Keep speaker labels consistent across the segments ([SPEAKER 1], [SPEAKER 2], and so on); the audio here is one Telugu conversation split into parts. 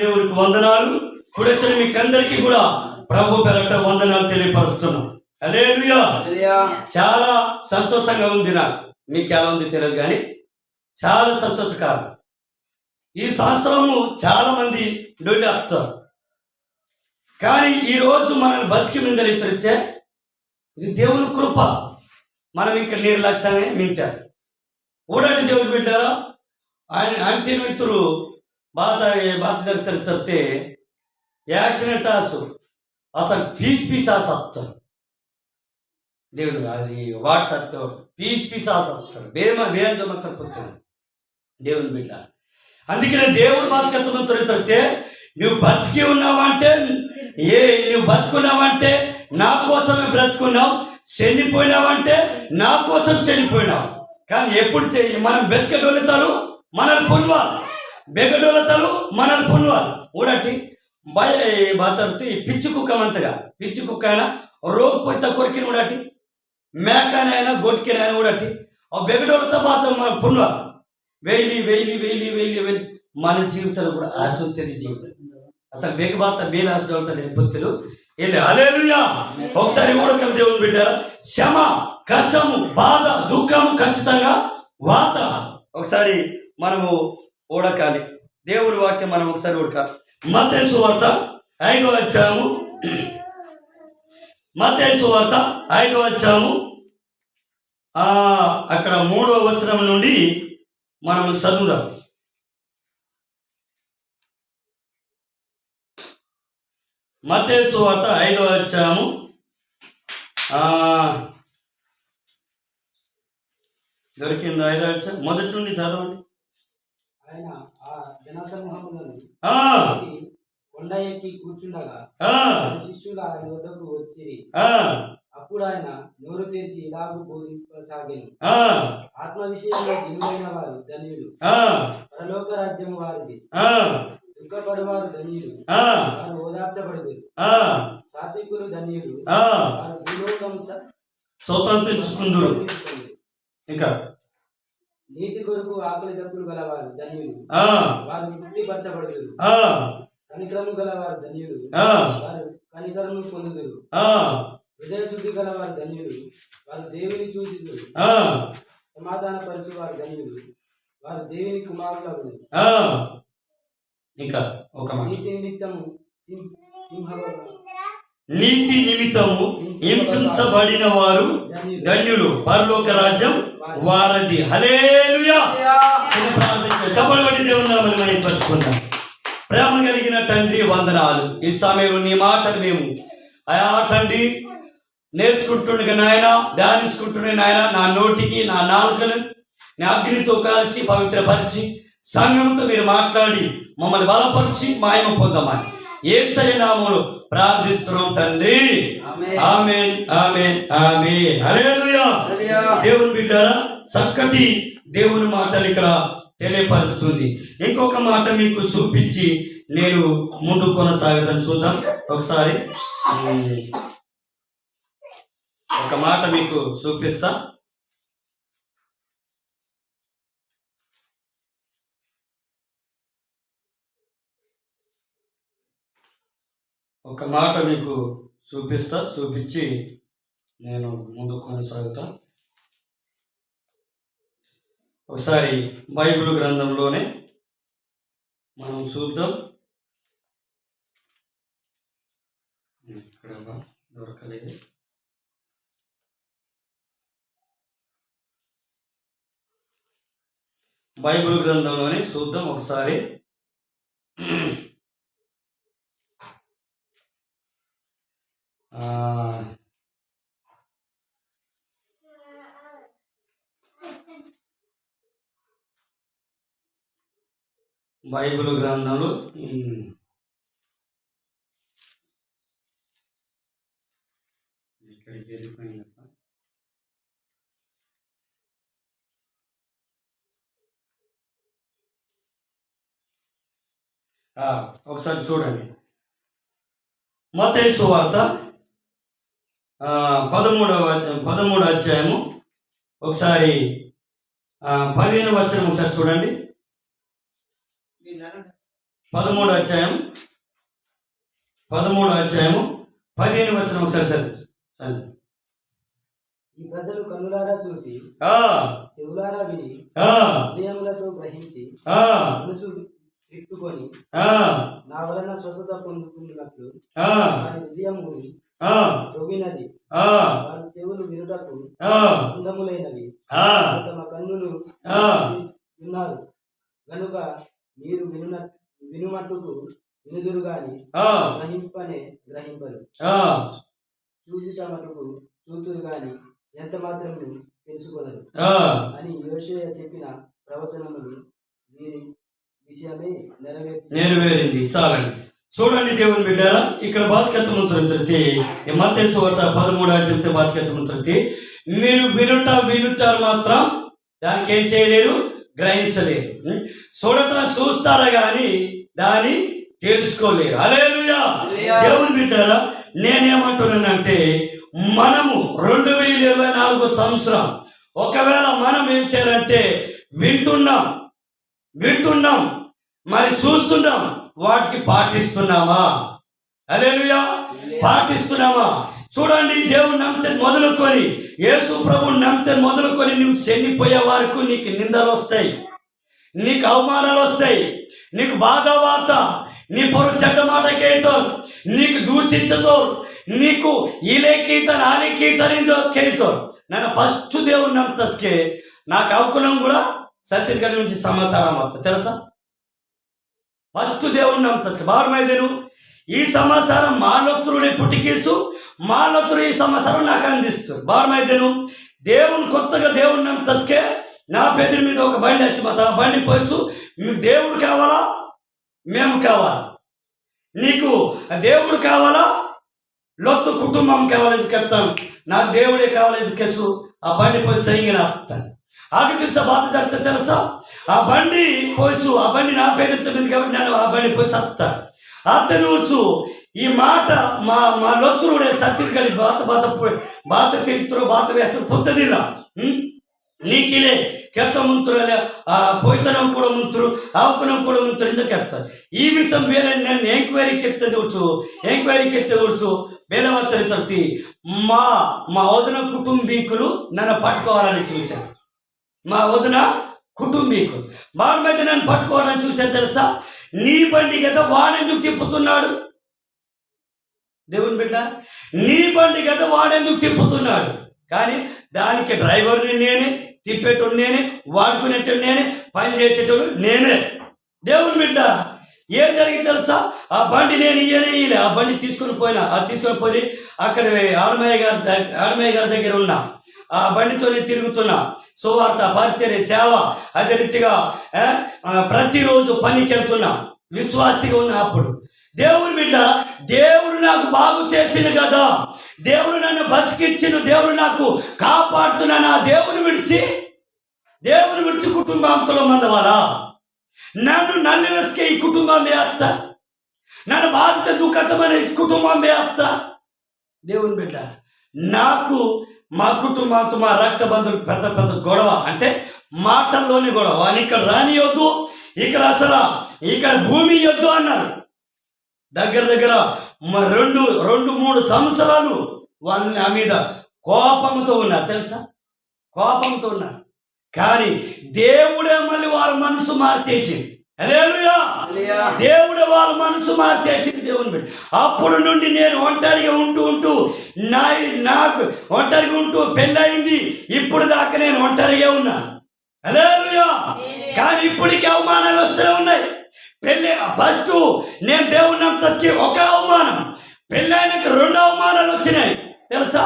[SPEAKER 1] దేవుడికి వందనాలు. ఇప్పుడు వచ్చిన మీకు అందరికీ కూడా ప్రభు పేరట వందనాలు తెలియపరుస్తున్నాం. హల్లెలూయా. చాలా సంతోషంగా ఉంది. నాకు మీకు ఎలా ఉంది తెలియదు కానీ చాలా సంతోషకరం. ఈ సంవత్సరము చాలా మంది డొల్లి ఆపుతారు, కానీ ఈరోజు మనల్ని బతికి మీద తెలిస్తే ఇది దేవుని కృప. మనం ఇక్కడ నిర్లక్ష్యంగా మించారు. ఊడటి దేవుడు బిడ్డారా, ఆయన అంటి మిత్రులు బాధ జరుగుతారు, యాక్సిడెంట్ అసలు పీస్ ఆసత్తారు. దేవుడు అది వాట్సాప్ పీస్ ఆసత్తారు. వేరే జరుగుతారు దేవుని బిడ్డ. అందుకనే దేవుడు బాధ్యతను తొలితే నువ్వు బతికి ఉన్నావంటే నువ్వు బతుకున్నావంటే నా కోసమే బ్రతుకున్నావు, చనిపోయినావంటే నా కోసం చనిపోయినావు. కానీ ఎప్పుడు మనం బెస్కెడోళ్ళతారు మనల్ని పొన్వాలి, బెగడోళ్ళతారు మనల్ని పొన్వాలి. ఊడటి బాతడితే పిచ్చి కుక్కమంతగా పిచ్చి కుక్క అయినా రోగిపోతే కొరికిన ఊడటి, మేకనైనా గొట్కినైనా ఊడటి ఆ బెగడోళ్ళతో బాత మనం పొన్వాలి. వెయ్యి మన జీవితాలు కూడా ఆశుద్ధి జీవితం. అసలు బేగబాత బేలు ఆశలు పొత్తులు వెళ్ళి. హల్లెలూయా. ఒకసారి ఊడకలు దేవుని బిడ్డారా, శ్రమ, కష్టము, బాధ, దుఃఖము ఖచ్చితంగా వాత. ఒకసారి మనము ఊడకాలి. దేవుని వాక్యం మనం ఒకసారి ఊడకాలి. మత్తయి సువార్త 5వ అధ్యాయము, మత్తయి సువార్త 5వ అధ్యాయము అక్కడ 3వ వచనం నుండి మనము చదువుదాం. మత్తయి సువార్త 5వ అధ్యాయము దొరికింది. 5వ అధ్యాయం మొదటి నుండి చదవండి.
[SPEAKER 2] కొండ ఎక్కి కూర్చుండగా శిష్యులు ఆయన వద్దకు వచ్చిరి. అప్పుడు ఆయన నోరు తెరిచి ఇలాగూ బోధింపసాగాను. ఆత్మ విషయంలో దినులైన వారు ధన్యులు, పరలోక రాజ్యం వారిది. దుఃఖపడవారు ధన్యులు, వారు ఓదార్చబడదు. సాత్వికులు ధన్యులు, వారు భూలోకం
[SPEAKER 1] స్వతంత్రించుకుందురు. ఇంకా
[SPEAKER 2] నీతి కొరకు ఆకలి దప్పులు గలవారు ధన్యులు, వారు తృప్తిపరచబడదు. కనికరము గలవారు ధన్యులు, వారు కనికరము పొందుదురు. హృదయ శుద్ధి గలవారు ధన్యులు, వారు దేవుని చూచుదురు. సమాధాన పరచువారు ధన్యులు, వారు దేవుని కుమారులు.
[SPEAKER 1] ఇంకా ఒక
[SPEAKER 2] నీతి నిమిత్తము
[SPEAKER 1] నీతి నిమిత్తము హింసించబడిన వారు ధన్యులు, పరలోక రాజ్యం వారది. హల్లెలూయా. దేవుని నామమున మహిమపరచుకుందాం. ప్రేమ కలిగిన తండ్రి వందనాలు. ఈ సమయంలో నీ మాటలు మేము అయా తండ్రి నేర్చుకుంటుండగా నాయన, ధ్యానించుకుంటుండే నాయన, నా నోటికి నా నాలుకను నా అగ్నితో కలిసి పవిత్రపరిచి సంఘంతో మీరు మాట్లాడి మమ్మల్ని బలపరిచి మహిమ పొందమని యేసయ్య నామములో ప్రార్థిస్తున్నాం తండ్రి. ఆమేన్, ఆమేన్, ఆమేన్. హల్లెలూయా. దేవుని బిడ్డలారా, చక్కటి దేవుని మాటలు ఇక్కడ తెలియపరుస్తుంది. ఇంకొక మాట మీకు చూపించి నేను ముందు కొనసాగుతాను. చూద్దాం ఒకసారి. ఒక మాట మీకు చూపిస్తా. ఒక మాట మీకు చూపించి నేను ముందు కొనసాగుతా. ఒకసారి బైబిల్ గ్రంథంలోనే మనం చూద్దాం. ఇక్కడ దొరకలేదు. బైబిల్ గ్రంథంలోనే చూద్దాం ఒకసారి. బైబిల్ గ్రంథంలో ఇక్కడికి వెళ్ళిపోయింది. ఒకసారి చూడండి. మత్తయి సువార్త 13వ అధ్యాయము ఒకసారి 15వ వచనం ఒకసారి చూడండి. 13వ అధ్యాయం 15వ వచనం ఒకసారి చదువు.
[SPEAKER 2] ఈ ప్రజలు కన్నులారా చూసి చెవులారా విని హృదయములతో గ్రహించి మనసు తిప్పుకొని నా వలన స్వస్థత పొందుతున్నట్లు వారి హృదయము త్రొవ్వినది, వారి చెవులు వినుటకు అందములైనవి, తమ కన్నులు విన్నారు గనుక మీరు వినుమట్టుకు వినుదురు గాని గ్రహింపరు, చూచుట మటుకు చూతురు గాని ఎంత మాత్రం తెలుసుకొనరు అని యోషేయ చెప్పిన ప్రవచనములు వీరి విషయమే
[SPEAKER 1] నెరవేరింది. చాలండి. చూడండి దేవుని బిడ్డారా, ఇక్కడ బాధ్యతను తొలితే మత్తయి సువార్త 13వ చెప్తే బాధ్యతను తొలితే మీరు వినుట మాత్రం దానికి ఏం చేయలేరు, గ్రహించలేరు. చూస్తారా కానీ దాన్ని తెలుసుకోలేరు. హల్లెలూయా. దేవుని బిడ్డారా, నేనేమంటున్నానంటే మనము 2024 సంవత్సరం ఒకవేళ మనం ఏం చేయాలంటే వింటున్నాం మరి చూస్తున్నాం, వాటికి పాటిస్తున్నామా? హల్లెలూయా. పాటిస్తున్నామా? చూడండి, దేవుని నమ్మితే మొదలుకొని, యేసు ప్రభుని నమ్మితే మొదలుకొని నువ్వు చనిపోయే వరకు నీకు నిందలు వస్తాయి, నీకు అవమానాలు వస్తాయి, నీకు బాధ, నీ పొరు చెడ్డ మాటకేతారు, నీకు దూషించతారు, నీకు ఈలేకీతను ఆలేకీతనికేతారు. నన్ను ఫస్ట్ దేవుని నమ్మితే నాకు అవకులం కూడా ఛత్తీస్గఢ్ నుంచి సమాచారం వస్తుంది తెలుసా. ఫస్ట్ దేవుని నమ్మితే బారమైదేను ఈ సమాచారం మాలొత్తురుడే పుట్టికేసు, మాలొత్తురు ఈ సమాచారం నాకు అందిస్తారు. బారమైదేను దేవుని కొత్తగా దేవుని నమ్మితే నా పెద్దల మీద ఒక బండి వేసి ఆ బండి పోసు, మీకు దేవుడు కావాలా, మేము కావాలా, నీకు దేవుడు కావాలా, లొత్తు కుటుంబం కావాలని చెప్తాను, నాకు దేవుడే కావాలని కేసు ఆ బండి పోసి సరిగ్గా ఆపుతాను. ఆగి తెలుసా బాధ జరుగుతా తెలుసా, ఆ బండి పోసు, ఆ బండి నా పేరుతుంది కాబట్టి నేను ఆ బండి పోసి అత్తాను. అత్త చూచు ఈ మాట మా లొత్తురుడే ఛత్తీస్గఢ్ బాత తిరుగుతురు, బాత వేస్తారు పొత్తదిಲ್ಲ నీకిలే ಕೆತ್ತ ಮುಂತರು ಪೊಯ್ತನಂ ಕೂಡ ಮುಂತರು ಅವಕನಂ ಕೂಡ ಮುಂತರು ಇಂದ ಕೆತ್ತಾರೆ. ಈ ವಿಷಯ ಬೇರೆ నేను ఎంక్వైరీకి ఎత్తవచ్చు ಬೇರೆ మాత్రం తట్టి మా వదిన కుటుంబీకులు నన్ను పట్టుకోవాలని చూశాను. మా వదిన కుటుంబీకులు వాళ్ళ మీద నన్ను పట్టుకోవాలని చూశాను తెలుసా. నీ బండి కదా వాడెందుకు తిప్పుతున్నాడు, దేవుని బిడ్డ, నీ బండి కదా వాడెందుకు తిప్పుతున్నాడు, కానీ దానికి డ్రైవర్ని నేనే, తిప్పేటోడు నేనే, వాడుకునేటోడు నేనే, పని చేసేటోడు నేనే. దేవుని బిడ్డ, ఏం జరిగింది తెలుసా, ఆ బండి నేను ఇయ్యలే, ఆ బండి తీసుకొని పోయి అక్కడ ఆడమయ్య గారి దగ్గర ఉన్నా, ఆ బండితోనే తిరుగుతున్నా, సువార్త పరిచర్య సేవ అదే రీతిగా ప్రతిరోజు పనికి వెళ్తున్నా, విశ్వాసిగా ఉన్నా. అప్పుడు దేవుని బిడ్డ, దేవుడు నాకు బాగు చేసిన కదా, దేవుడు నన్ను బతికిచ్చిన, దేవుడు నాకు కాపాడుతున్నాను. ఆ దేవుని విడిచి కుటుంబంతో మందవాలా, నన్ను నల్లివస్కే ఈ కుటుంబం వేస్త, నన్ను బాధిత దుఃఖతమైన కుటుంబం వేస్త. దేవుని బిడ్డ, నాకు మా కుటుంబంతో మా రక్త బంధువులు పెద్ద పెద్ద గొడవ, అంటే మాటల్లోని గొడవ, అని ఇక్కడ రానియొద్దు, ఇక్కడ అసలు ఇక్కడ భూమి ఇవ్వద్దు అన్నారు. దగ్గర 2-3 సంవత్సరాలు వాళ్ళు నా మీద కోపంతో ఉన్నారు తెలుసా, కోపంతో ఉన్నారు. కానీ దేవుడే మళ్ళీ వాళ్ళ మనసు మార్చేసింది. హల్లెలూయా. దేవుడే వాళ్ళ మనసు మార్చేసింది. దేవుని బిడ్డ, అప్పుడు నుండి నేను ఒంటరిగా ఉంటూ నాకు ఒంటరిగా ఉంటూ పెళ్ళయింది, ఇప్పుడు దాకా నేను ఒంటరిగా ఉన్నా. హల్లెలూయా. కానీ ఇప్పటికీ అవమానాలు వస్తూనే ఉన్నాయి. పెళ్ళి ఫస్ట్ నేను దేవుని నమ్మకి ఒక అవమానం, పెళ్ళైనాక 2 అవమానాలు వచ్చినాయి తెలుసా.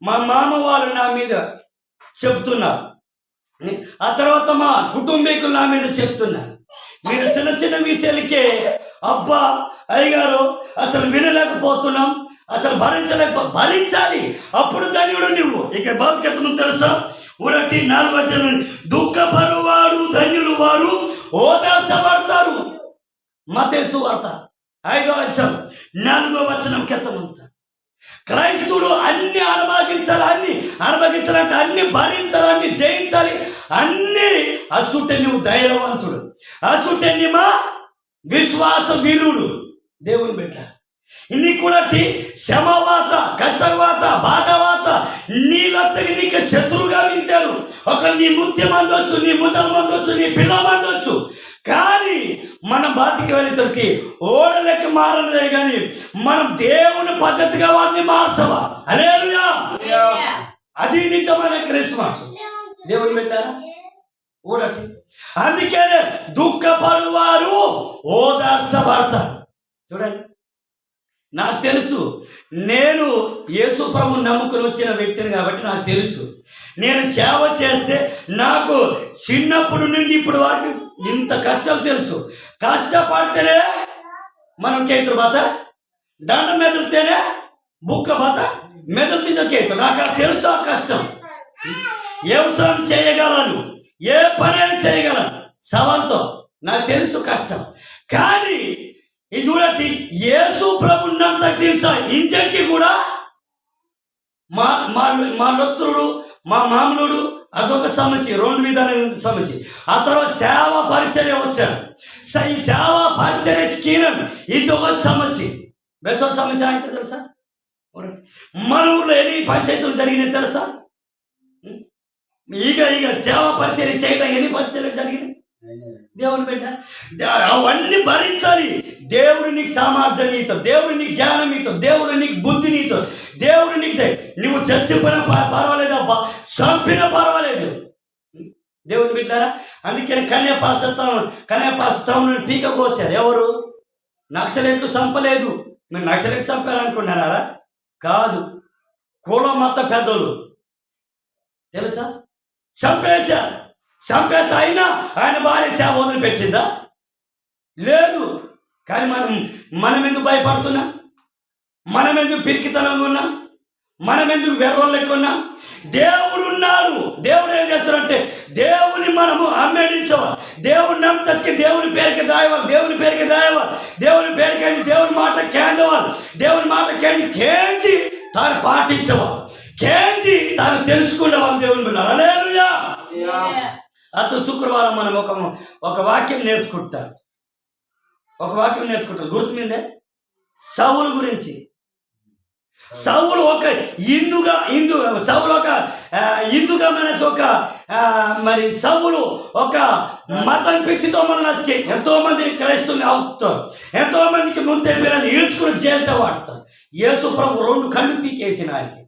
[SPEAKER 1] మా మామ వాళ్ళు నా మీద చెప్తున్నారు, ఆ తర్వాత మా కుటుంబీకులు నా మీద చెప్తున్నారు. మీరు చిన్న విషయాలకే అబ్బా అయ్యగారు అసలు వినలేకపోతున్నాం, అసలు భరించాలి, అప్పుడు ధన్యుడు నువ్వు. ఇక బతుకెత్తను తెలుసా, 1:4 దుఃఖపరువాడు ధన్యులు వారు ఓదార్చబడతారు. మత్తయి సువార్త 5:4 కెత్తమంతా. క్రైస్తవుడు అన్ని అనుభవించాలంటే అన్ని భరించాలి, అన్ని జయించాలి, అన్ని అసుటే నువ్వు ధైర్యవంతుడు, అసుటే విశ్వాస వీరుడు దేవుని బిడ్డ. ఇన్ని కూడా శ్రమవాత, కష్టవాత, బాధవాత నీళ్ళకి నీకు శత్రువుగా వింటారు. ఒకరు నీ ముత్యం అందొచ్చు, నీ ముసలు అందొచ్చు, నీ పిల్లలు అందొచ్చు. కానీ మనం బాతికి వెళ్ళేసరికి ఓడలకి మారదే కానీ మనం దేవుని పద్ధతిగా వారిని మార్చవా? హల్లెలూయా. అది నిజమైన క్రిస్మస్ దేవుని బిడ్డ. ఓడటి అందుకనే దుఃఖపడువారు ఓదార్చబడతారు. చూడండి, నాకు తెలుసు, నేను యేసు ప్రభువుని నమ్ముకుని వచ్చిన వ్యక్తిని కాబట్టి నాకు తెలుసు. నేను సేవ చేస్తే నాకు చిన్నప్పటి నుండి ఇప్పుడు వరకు ఇంత కష్టం తెలుసు. కష్టపడితేనే మనం కేతులు బాత, దండం మెదిలితేనే బుక్క బాత మెదులుతుందో కేతు. నాకు అది తెలుసు ఆ కష్టం. వ్యవసాయం చేయగలను, ఏ పనైనా చేయగలను సవాల్తో. నాకు తెలుసు కష్టం. కానీ ఇది చూడండి, యేసు ప్రభునంత తెలుసా ఇంజన్కి కూడా మా మా మా లొత్రుడు, మా మామూలుడు అదొక సమస్య, రెండు విధాలైన సమస్య. ఆ తర్వాత సేవ పరిచర్య వచ్చాను. ఈ సేవ పరిచర్య కీనం ఇదొక సమస్య. బెసో సమస్య అయితే తెలుసా? మన ఊళ్ళో ఎన్ని పంచాయతీలు జరిగినాయి తెలుసా? ఇక సేవ పరిచర్య చేయడం ఎన్ని పరిచర్యలు జరిగినాయి? దేవుని బిడ్డ, అవన్నీ భరించాలి. దేవుడు నీకు సామర్థ్యం నీతో, దేవుడు నీకు జ్ఞానం నీతో, దేవుడు నీకు బుద్ధి నీతో, దేవుడు నీకు నువ్వు చచ్చిపోయినా పర్వాలేదు, అబ్బా చంపినా పర్వాలేదు. దేవుని బిడ్డారా, అందుకని కన్యాపాస్తం పీక కోసారు. ఎవరు? నక్సలెట్లు చంపలేదు. మీరు నక్సలెట్ చంపారనుకున్నారా? కాదు, కుల మత పెద్దలు తెలుసా చంపేశారు. చంపేస్తే అయినా ఆయన భార్య సేవ వదిలిపెట్టిందా? లేదు. కానీ మనం ఎందుకు భయపడుతున్నా? మనం ఎందుకు పిరికితనంగా ఉన్నా? మనం ఎందుకు వెర్రోళ్ళకి ఉన్నా? దేవుడు ఉన్నాడు. దేవుడు ఏం చేస్తాడంటే దేవుని మనము అమ్మేడించవా, దేవుని నమ్మకి దేవుని పేరుకి దాయవాలి, దేవుని పేరుకి దాయవాలి, దేవుని పేరుకేసి దేవుని మాట కేంచవాలి, దేవుని మాట కేంచి తాను పాటించవా, కేంచి తాను తెలుసుకునేవాళ్ళు దేవుని బిడ్డ. హల్లెలూయా. అతను శుక్రవారం మనం ఒక వాక్యం నేర్చుకుంటాం. గుర్తు మీదే సౌలు గురించి. సౌలు ఒక హిందుగా మనసు ఒక మరి సౌలు ఒక మతం పిచ్చితో మన నచ్చికి ఎంతో మంది క్రైస్తవుని అవుతారు, ఎంతో మందికి ముందే పిల్లలు ఈడ్చుకుని జైలుతో వాడతారు. యేసు ప్రభు 2 కళ్ళు పీకేసిన ఆయనకి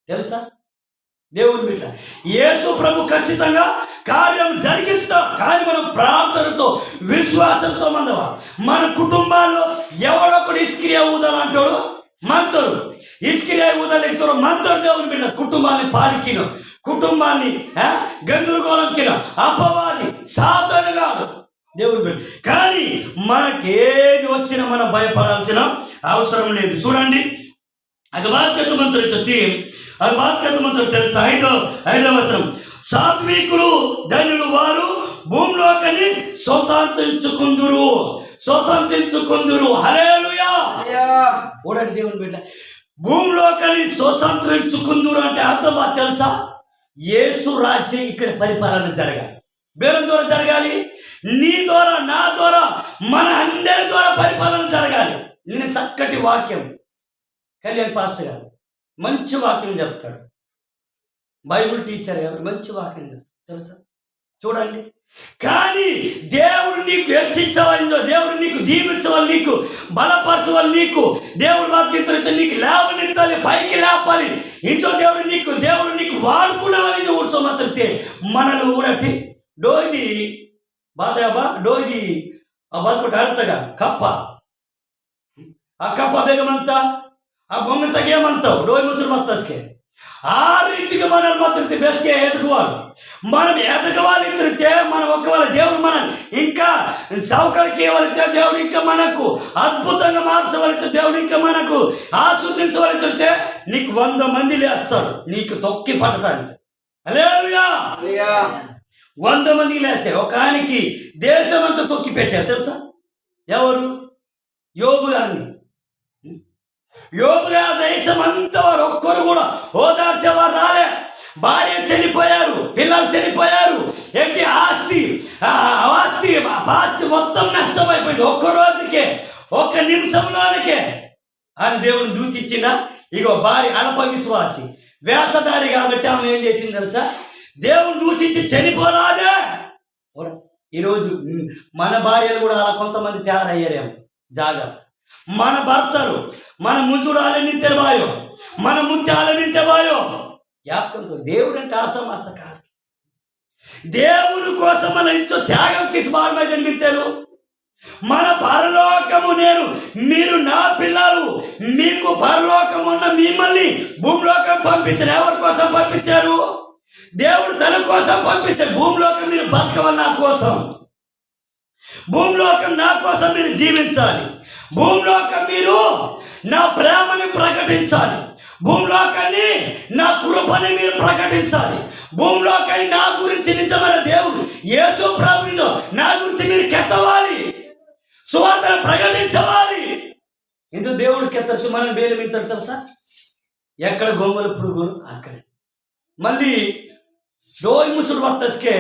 [SPEAKER 1] తెలుసా? దేవుని బిడ్డ, యేసు ప్రభు ఖచ్చితంగా కార్యం జరిగిస్తాం. కానీ మనం ప్రార్థనతో, విశ్వాసంతో మన కుటుంబాల్లో ఎవడొకడు ఇస్కిరియా ఊదాలంటాడు మంతరు, ఇస్కిరియా ఊదలేకుతారు మంతరు. దేవుని బిడ్డ, కుటుంబాన్ని పాలికిను, కుటుంబాన్ని గందరగోళంకిన అపవాది సాధనగాడు దేవుని బిడ్డ. కానీ మనకేది వచ్చినా మనం భయపడాల్సిన అవసరం లేదు. చూడండి, అది వాక్యత మంత్రులు తెలుసా? 5వ వచనం, సాత్వికులు ధన్యులు, వారు భూమిలోకని స్వతంత్రించుకుందురు. హల్లెలూయా. చూడండి దేవుని బిడ్డ, భూమిలోకని స్వతంత్రించుకుందురు అంటే అర్థం తెలుసా? యేసు రాజ్యం ఇక్కడ పరిపాలన జరగాలి. బేరం ద్వారా జరగాలి, నీ ద్వారా, నా ద్వారా, మన అందరి ద్వారా పరిపాలన జరగాలి. నేను చక్కటి వాక్యం కళ్యాణ్ పాస్టర్ గారు మంచి వాక్యం చెప్తాడు, బైబుల్ టీచర్ గారు మంచి వాక్యం చెప్తాడు తెలుసా? చూడండి, కానీ దేవుడు నీకు హెచ్చించవాలో, దేవుడు నీకు దీవించవాలి, నీకు బలపరచవాలి, నీకు దేవుడు వాక్యం నీకు లేవనెత్తాలి, పైకి లేపాలి. ఇంట్లో దేవుడు నీకు వాడుకునేవాళ్ళని కూర్చోమంటే మనల్ని ఊడట్టి డోది బాధ డోది బతుకుంటే అర్థగా కప్ప, ఆ కప్ప బేగమంతా ఆ బొమ్మ తగేమంతావు డోయి ముసురు మత్తస్కే. ఆ రీతికి మనల్ని మాత్రం బెస్కే ఎదుగువాలి. మనం ఎదగవాలి తిరిగితే మనం ఒకవేళ దేవుడు మనం ఇంకా సౌకర్యకి ఇవ్వలితే దేవుడు ఇంకా మనకు అద్భుతంగా మార్చవలితే దేవుడు ఇంకా మనకు ఆస్వాదించవలితే నీకు 100 మంది లేస్తారు నీకు తొక్కి పట్టడానికి. హల్లెలూయా. 100 మంది లేస్తే ఒక ఆయనకి దేశం అంతా తొక్కి పెట్టారు తెలుసా? ఎవరు? యోబు గారిని. యోబు గారి దేశం అంతా వారు ఒక్కరు కూడా ఓదార్చేవారు రాలే. భార్య చనిపోయారు, పిల్లలు చనిపోయారు, ఏంటి ఆస్తి మొత్తం నష్టమైపోయింది. ఒక్క రోజుకే, ఒక్క నిమిషంలోనికే అని దేవుని దూచిచ్చిన. ఇగో భార్య అల్ప విశ్వాసి, వేషధారి కాబట్టి ఆమె ఏం చేసింది తెలుసా? దేవుని దూచిచ్చి చనిపోరాదే. ఈరోజు మన భార్యలు కూడా అలా కొంతమంది తయారయ్యారేమో. జాగ్రత్త. మన భర్తలు, మన ముజుడాలని తెలివాయో, మన ముత్యాలని తెలివాయో జ్ఞాపకంతో. దేవుడు అంటే ఆసమాస కాదు. దేవుని కోసం మన ఇంట్లో త్యాగం కిస్మార్మ జన్మించారు. మన పరలోకము మీరు నా పిల్లలు, మీకు పరలోకము ఉన్న మిమ్మల్ని భూమిలోకం పంపించారు. ఎవరి కోసం పంపించారు? దేవుడు తన కోసం పంపించారు. భూమిలోకం మీరు బతకవాలి నా కోసం, భూమిలోకం నా కోసం మీరు జీవించాలి, భూమిలోకం మీరు నా ప్రేమని ప్రకటించాలి, భూమిలోకాన్ని నా కృపని మీరు ప్రకటించాలి, భూమిలోకాన్ని నా గురించి నిజమైన దేవుడు యేసు ప్రభువుతో నా గురించి మీరు కెత్తవాలి, సువార్తను ప్రకటించవాలి. ఇంత దేవుడు కెత్తచ్చు, మనం వేలు మీద తెలుసా? ఎక్కడ గొంగలు పురుగులు అక్కడే. మళ్ళీ డోయ్ ముసులు వత్తస్కే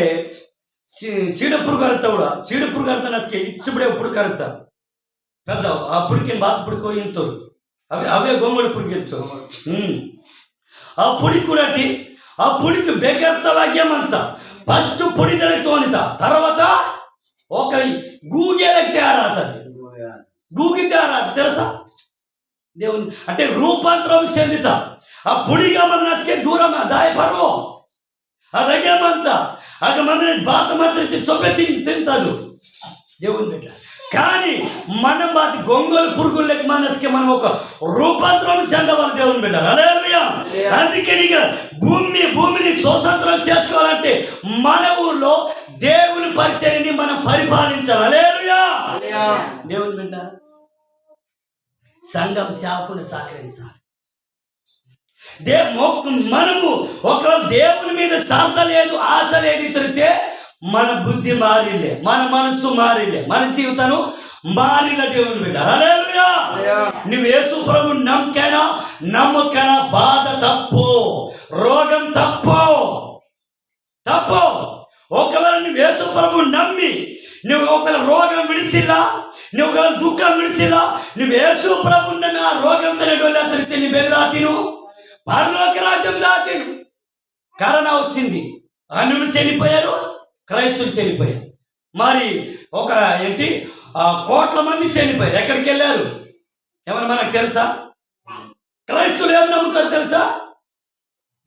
[SPEAKER 1] సీడప్పుడు కరుతావుడా, సీడప్పుడు కరుతా నచ్చకే ఇచ్చిపుడే ఎప్పుడు కరుతా పెద్ద ఆ పుడికి బాధ పుడుకో ఇంతోడు అవే గొంగళి పుడికెళ్తావు. ఆ పుడి కూడా ఆ పుడికి బెగర్తలాగేమంత ఫస్ట్ పొడిదలతోనిత తర్వాత ఒక గూగేలకు తయారవుతుంది. గూగి తయారవుతుంది తెలుసా? దేవుని అంటే రూపాంతరం చెందిత. ఆ పుడిగా మన నచ్చకే దూరం దాయపరు అదగేమంత ఆగ మందిని బాత మాత్రం చొప్పెత్తి తింటాడు దేవుని బిడ్డ. కానీ మనం బాతి గొంగలు పురుగులకి మనసుకి మనం ఒక రూపాంతరం చెందవాలి దేవుని బిడ్డ. హల్లెలూయా. అందుకే భూమిని స్వతంత్రం చేసుకోవాలంటే మన ఊర్లో దేవుని పరిచర్యని మనం పరిపాలించాలి. హల్లెలూయా. దేవుని బిడ్డ సంఘం సేవకుని సహకరించాలి. మనము ఒకవేళ దేవుని మీద శ్రద్ధ లేదు, ఆశ లేదు తిరిగితే మన బుద్ధి మారిలే, మన మనస్సు మారిలే, మన జీవితం మారిన దేవుని బిడ్డ. హల్లెలూయా. నువ్వు యేసు ప్రభువుని నమ్మకైనా బాధ తప్పు, రోగం తప్పు. ఒకవేళ నువ్వు యేసు ప్రభువుని నమ్మి నువ్వు ఒకవేళ రోగం విడిచిలా, నువ్వు ఒకవేళ దుఃఖం విడిచిలా, నువ్వు యేసు ప్రభువుని నమ్మి ఆ రోగం తిరిగితే నీ బెదరా తిను పరలోక రాజ్యం దాతిను. కరోనా వచ్చింది, అన్యులు చనిపోయారు, క్రైస్తులు చనిపోయారు. మరి ఒక కోట్ల మంది చనిపోయారు. ఎక్కడికి వెళ్ళారు? ఏమన్నా మనకు తెలుసా? క్రైస్తులు ఏం నమ్ముతారు తెలుసా?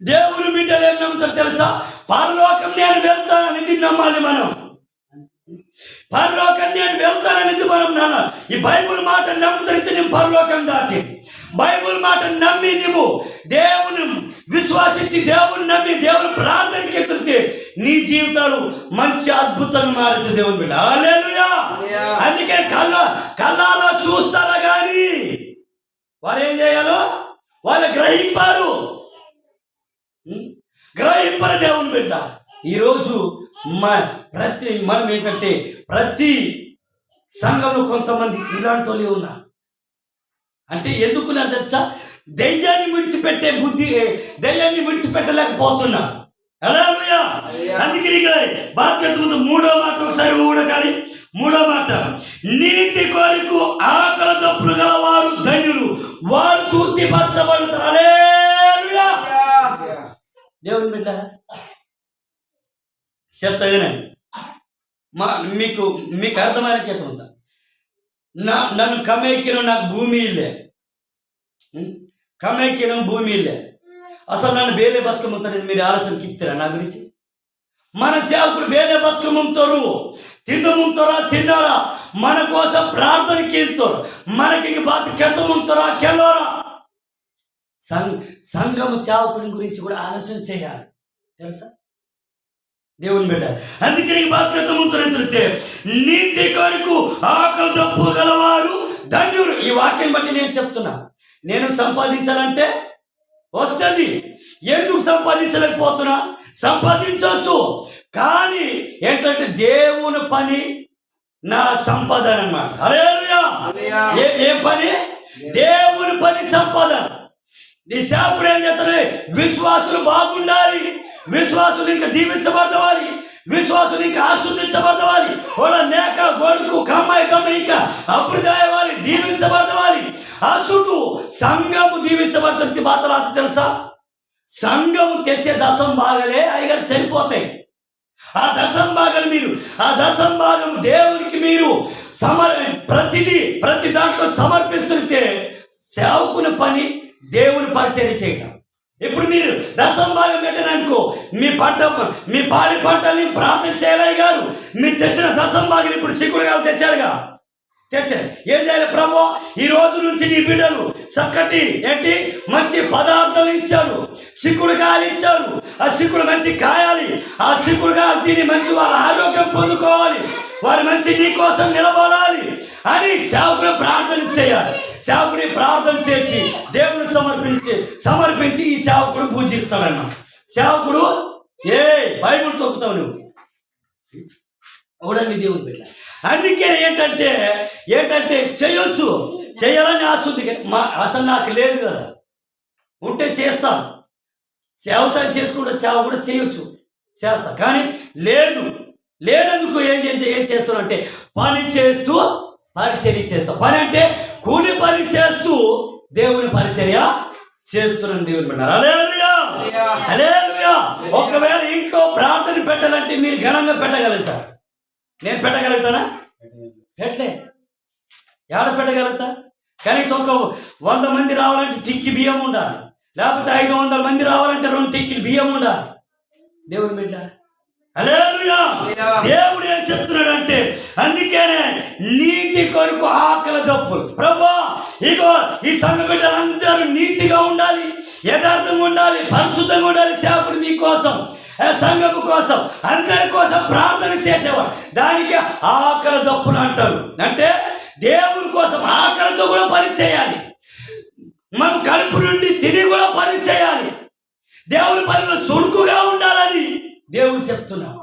[SPEAKER 1] దేవుని బిడ్డలు ఏం నమ్ముతారు తెలుసా? పరలోకం నేను వెళ్తానని నమ్మాలి మనం. పరలోకం నేను వెళ్తానని మనం నమ్మాలి. ఈ బైబుల్ మాట నమ్ముతారైతే నేను పరలోకం దాటి. బైబుల్ మాట నమ్మి నువ్వు దేవుని విశ్వాసించి దేవుని నమ్మి దేవుని ప్రార్థనకి ఎత్తితే నీ జీవితాలు మంచి అద్భుతంగా మారుతుంది దేవుని బిడ్డ. హల్లెలూయా. అందుకే కళ్ళాలో చూస్తారా కానీ వారు ఏం చేయాలో వాళ్ళు గ్రహింపారు దేవుని బిడ్డ. ఈరోజు మనం ఏంటంటే ప్రతి సంఘంలో కొంతమంది ఇలాంటి వాళ్ళు ఉన్నారు. అంటే ఎందుకు నా తెలుసా? దెయ్యాన్ని విడిచిపెట్టే బుద్ధి, దెయ్యాన్ని విడిచిపెట్టలేకపోతున్నా. హల్లెలూయా. అందుకే బాధ్యత ముందు 3వ మాట ఒకసారి ఊడగాలి. 3వ మాట, నీతి కొరకు ఆకలి దప్పులు గలవారు ధన్యులు, వారు తృప్తిపరచబడతారు. హల్లెలూయా. దేవుని బిడ్డ చెప్తానండి, మీకు అర్థమైన చేత ఉందా? నన్ను కమేకిన నాకు భూమి ఇల్లే, కమేకిన భూమి ఇల్లే. అసలు నన్ను బేలే బతుకమ్ముతారు. మీరు ఆలోచనకి ఇస్తారా నా గురించి? మన సేవకుడు బేలే బతుకమ్ముతారు, తిందముంతారా తిన్నారా, మన కోసం ప్రార్థనకి వెళ్తారు, మనకి బతుకెత్తముంతారా కెళ్ళరా. సంఘం సేవకుడి గురించి కూడా ఆలోచన చేయాలి తెలుసా దేవుని బిడ్డ. అందుకే నీకు బాధ్యత ముందు నీతి కొరకు ఆకలి దప్పు గలవారు ధన్యులు. ఈ వాక్యం బట్టి నేను చెప్తున్నా, నేను సంపాదించాలంటే వస్తుంది. ఎందుకు సంపాదించలేకపోతున్నా? సంపాదించవచ్చు, కానీ ఏంటంటే దేవుని పని నా సంపాదన అన్నమాట. హల్లెలూయా. ఏ పని? దేవుని పని సంపాదన. నీ సేవకుడు ఏం చేస్తాడు? విశ్వాసులు బాగుండాలి, విశ్వాసులు ఇంకా దీవించబడవాలి, విశ్వాసులు ఇంకా ఆశీర్వదించబడవాలి, వాళ్ళ మేక గొడుకు కమ్మాయి కమ్మ ఇంకా అభివృద్ధి దీవించబడవాలి. ఆ చుట్టూ సంఘము దీవించబడుతుంది. బాధలాత తెలుసా? సంఘము తెచ్చే దశం భాగాలే అయ్యగారు సరిపోతాయి. ఆ దశం భాగాలు మీరు, ఆ దశం భాగం దేవునికి మీరు ప్రతి దాంట్లో సమర్పిస్తుంటే సేవకుని పని దేవుని పరిచర్య చేయటం. ఇప్పుడు మీరు దశం భాగం పెట్టారనుకో, మీ పాడి పంటల్ని ప్రార్థన చేయాలి గారు. మీరు తెచ్చిన దశం భాగం ఇప్పుడు చిక్కుడుగాయలు తెచ్చారుగా, తెచ్చారు. ఏం చేయాలి? ప్రభు, ఈ రోజు నుంచి నీ బిడ్డలు చక్కటి మంచి పదార్థాలు ఇచ్చారు, చిక్కుడుకాయలు ఇచ్చారు. ఆ చిక్కుడు మంచి కాయాలి, ఆ చిక్కుడుకాయలు తిని మంచి వాళ్ళ ఆరోగ్యం పొందుకోవాలి, వారు మంచి నీ కోసం నిలబడాలి అని సేవకుడు ప్రార్థన చేయాలి. సేవకుడి ప్రార్థన చేసి దేవుని సమర్పించి ఈ సేవకుడు పూజిస్తాడన్న. సేవకుడు బైబిల్ తొక్కుతావు నువ్వు అవునండి దేవుని బిడ్డ. అందుకే ఏంటంటే చేయొచ్చు, చేయాలని ఆశ ఉంది. అసలు నాకు లేదు కదా, ఉంటే చేస్తాను. వ్యవసాయం చేసుకుంటే సేవ కూడా చేయొచ్చు, చేస్తా. కానీ లేనందుకు ఏం చేస్తున్నా అంటే పని చేస్తూ పరిచర్య చేస్తాం. పని అంటే కూలి పని చేస్తూ దేవుని పరిచర్య చేస్తున్నాను. దేవుని బిడ్డలారా, హల్లెలూయా, హల్లెలూయా. ఒకవేళ ఇంట్లో ప్రార్థన పెట్టాలంటే మీరు ఘనంగా పెట్టగలుగుతారు. నేను పెట్టగలుగుతానా? పెట్టలే. ఏడ పెట్టగలుగుతా? కనీసం ఒక 100 మంది రావాలంటే టిక్కి బియ్యం ఉండాలి, లేకపోతే 500 మంది రావాలంటే 2 టిక్కిలు బియ్యం ఉండాలి. దేవుని బిడ్డ, హల్లెలూయా. దేవుడు ఏం చెప్తున్నాడంటే, అందుకేనే నీతి కొరకు ఆకలి దప్పులు. ప్రభువా, ఇగో ఈ సంఘ బిడ్డలందరూ నీతిగా ఉండాలి, యథార్థంగా ఉండాలి, పరిశుద్ధంగా ఉండాలి. సేవకుడు మీకోసం, సంఘము కోసం, అందరి కోసం ప్రార్థన చేసేవాడు. దానికి ఆకలి దప్పులు అంటారు. అంటే దేవుని కోసం ఆకలితో కూడా పని చేయాలి, మనం కడుపు నుండి తిని కూడా పని చేయాలి, దేవుని పనిలో చురుకుగా ఉండాలని దేవుడు చెప్తున్నావు.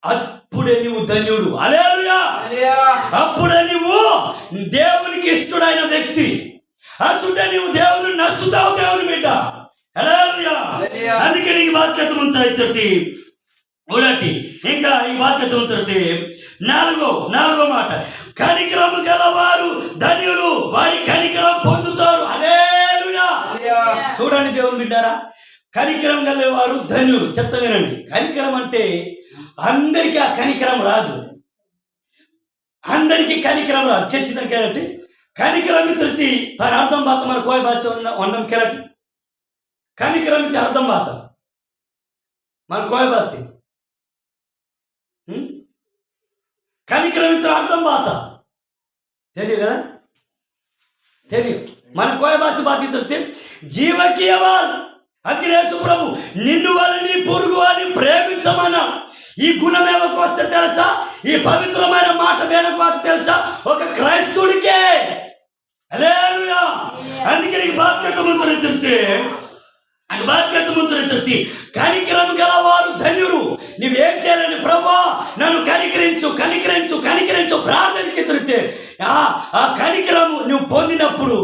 [SPEAKER 1] అప్పుడే నువ్వు ధన్యుడు. హల్లెలూయా. అప్పుడే నువ్వు దేవునికి ఇష్టడైన వ్యక్తి. అప్పుడే నువ్వు దేవుని నచ్చుతావు. దేవుని బిడ్డ, హల్లెలూయా. అందుకే నీకు బాధ్యత ఉంటుంది. ఒకటి ఇంకా ఈ బాధ్యత ఉంటుంది. నాలుగో మాట, కనికరము గలవారు ధన్యులు, వారి కనికరం పొందుతారు. హల్లెలూయా. చూడండి దేవుని బిడ్డారా, కనికరం గలవారు ధన్యులు. చెప్తా వినండి. కనికరం అంటే అందరికీ ఆ కనికరం రాదు, అందరికీ కనికరం రాదు. ఖచ్చితంగా కేరటి కనికరం తృప్తి తన అర్థం బాత మన కోయ భాష వండం కేరటి కనికరం అర్థం బాత మన కోయ భాస్తి కనికరం అర్థం బాత తెలియదు కదా, తెలియదు. మన కోయ భాష బాత తృప్తి జీవకీయవాళ్ళు. అఖిలేశు ప్రభు నిన్ను వాళ్ళని పొరుగు అని ప్రేమించమన్నా. ఈ గుణం ఏమకు వస్తే తెలుసా? ఈ పవిత్రమైన మాట వేలకు వస్తే తెలుసా? ఒక క్రైస్తవుడికే. హల్లెలూయా. అందుకే నీకు బాధ్యత ముందు కనికరం గలవారు ధన్యులు. నువ్వేం చేయాలని? ప్రభువా, నన్ను కనికరించు ప్రార్థనకి తిరిగితే ఆ కనికరము నువ్వు పొందినప్పుడు,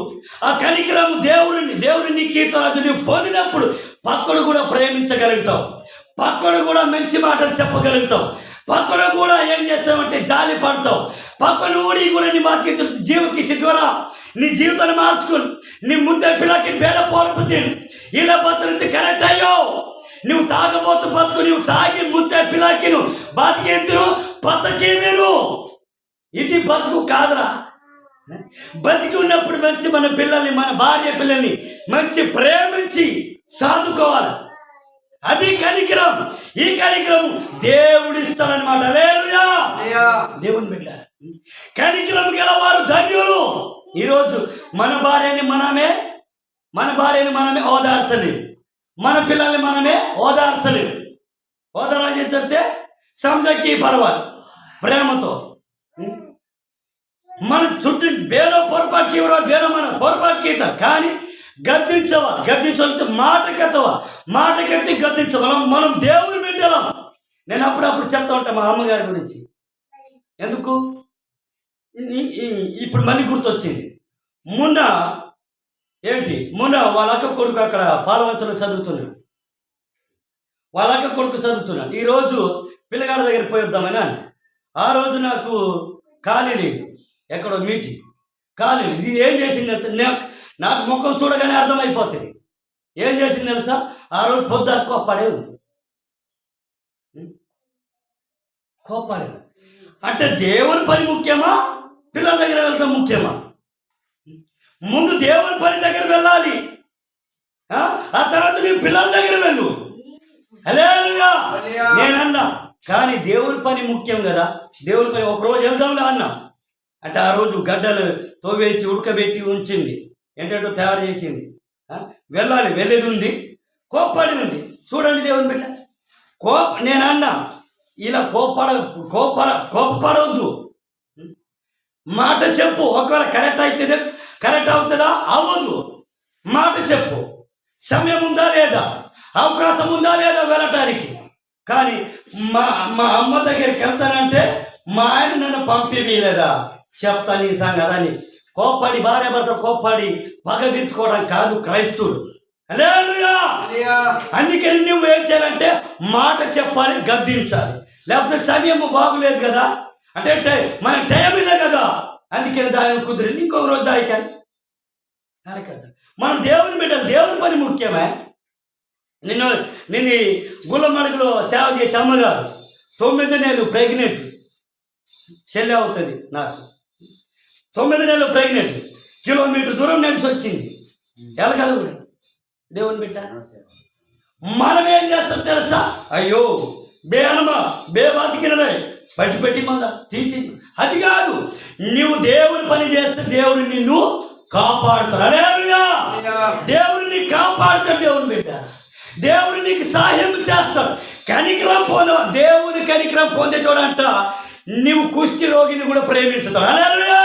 [SPEAKER 1] ఆ కనికరము దేవుడిని నీకు నువ్వు పొందినప్పుడు పక్కడు కూడా ప్రేమించగలుగుతావు, పక్కడు కూడా మంచి మాటలు చెప్పగలుగుతావు, పక్కన కూడా ఏం చేస్తావంటే జాలి పడతావు. పక్కన ఊడి కూడా నీ బాధ్యత జీవకిచ్చి ద్వారా నీ జీవితాన్ని మార్చుకుని నీ ముందే పిల్లకి బేడ పోలపోతే ఇలా బతుకు కరెక్ట్ అయ్యో. నువ్వు తాగబోతు బతుకు, నువ్వు తాగి ముందే పిల్లకి నువ్వు బతికేందును బతకేమేను. ఇది బతుకు కాదురా. బతికి ఉన్నప్పుడు మంచి మన పిల్లల్ని, మన భార్య పిల్లల్ని మంచి ప్రేమించి సాదుకోవాలి. అది కనికరం. ఈ కనికరం దేవుడు ఇస్తాడనమాట. హల్లెలూయా. దేవుని బిడ్డ, కనికరం గలవారు ధన్యులు. ఈరోజు మన భార్యని మనమే ఓదార్చలేము, మన పిల్లల్ని మనమే ఓదార్చలేము. ఓదార్చ చెప్తే సంజకి పర్వాలి ప్రేమతో. మన చుట్టూ బేరో పొరపాటుకి ఎవరో బేరో మన పొరపాటుకి అవుతారు. కానీ గద్దించవాలంటే మాటకెత్తి గద్దించవాలి. మనం దేవుని బిడ్డలం. నేను అప్పుడప్పుడు చెప్తా ఉంటాను మా అమ్మగారి గురించి. ఎందుకు ఇప్పుడు మళ్ళీ గుర్తొచ్చింది. మొన్న ఏంటి మొన్న వాళ్ళ అక్క కొడుకు అక్కడ పాలవంచలో చదువుతున్నాడు. వాళ్ళ అక్క కొడుకు చదువుతున్నాడు. ఈరోజు పిల్లగాళ్ళ దగ్గర పోయి వద్దామని అని. ఆ రోజు నాకు ఖాళీ లేదు, ఎక్కడో మీటింగ్ ఖాళీ లేదు. ఇది ఏం చేసింది తెలుసా? నాకు ముఖం చూడగానే అర్థమైపోతుంది. ఏం చేసింది తెలుసా? ఆ రోజు పొద్దు కోప్పాడే ఉంది. కోప్పాడే అంటే దేవుని పని ముఖ్యమా, పిల్లల దగ్గర వెళ్ళటం ముఖ్యమా? ముందు దేవుని పని దగ్గర వెళ్ళాలి, ఆ తర్వాత నీ పిల్లల దగ్గర వెళ్ళు. హల్లెలూయా. నేనన్నా కానీ దేవుని పని ముఖ్యం కదా. దేవుని పని ఒకరోజు వెళ్దాంలే అన్నా. అంటే ఆ రోజు గడ్డలు తోవేసి ఉడకబెట్టి ఉంచింది, ఏంటంటే తయారు చేసింది. వెళ్ళాలి, వెళ్ళేది ఉంది, కోప్పడి ఉంది. చూడండి దేవుని బిడ్డ, నేనన్నా ఇలా కోపపడవద్దు. మాట చెప్పు. ఒకవేళ కరెక్ట్ అవుతుందా? అవ్వదు. మాట చెప్పు. సమయం ఉందా లేదా, అవకాశం ఉందా లేదా వెళ్ళటానికి. కానీ మా అమ్మ దగ్గరికి వెళ్తానంటే మా ఆయన నన్ను పంపిలేదా చెప్తాను ఈ సంగతి అని. కోప్పడి భార్య భర్త కోప్పడి పగ తీర్చుకోవడం కాదు క్రైస్తవుడు. హల్లెలూయా. అందుకని నువ్వు ఏం చేయాలంటే మాట చెప్పాలి, గద్దించాలి. లేకపోతే సమయం బాగులేదు కదా, అంటే మన టైం ఇదే కదా, అందుకని దాని కుదిరి ఇంకొక రోజు దాయికాలి. మనం దేవుని బిడ్డలు, దేవుని పని ముఖ్యమే. నిన్ను గుల్లమడుగులో సేవ చేసే అమ్మగారు 9 నెలలు ప్రెగ్నెంట్, చెల్లి అవుతుంది నాకు. 9 నెలలు ప్రెగ్నెంట్, కిలోమీటర్ దూరం నడిచి వచ్చింది. ఎలగలవు దేవుని బిడ్డ. మనం ఏం చేస్తాం తెలుసా? అయ్యో బతికినదే పెట్టి మళ్ళా తీసి, అది కాదు. నువ్వు దేవుని పని చేస్తే దేవుడు నిన్ను కాపాడుతాడు. హల్లెలూయా. దేవుడిని కాపాడుతాడు దేవుని బిడ్డ. దేవుడు నీకు సహాయం చేస్తాడు. కనికరం దేవుని కనికరం పొందేటోడంట నీవు కుష్టి రోగిని కూడా ప్రేమించుతాడు. హల్లెలూయా.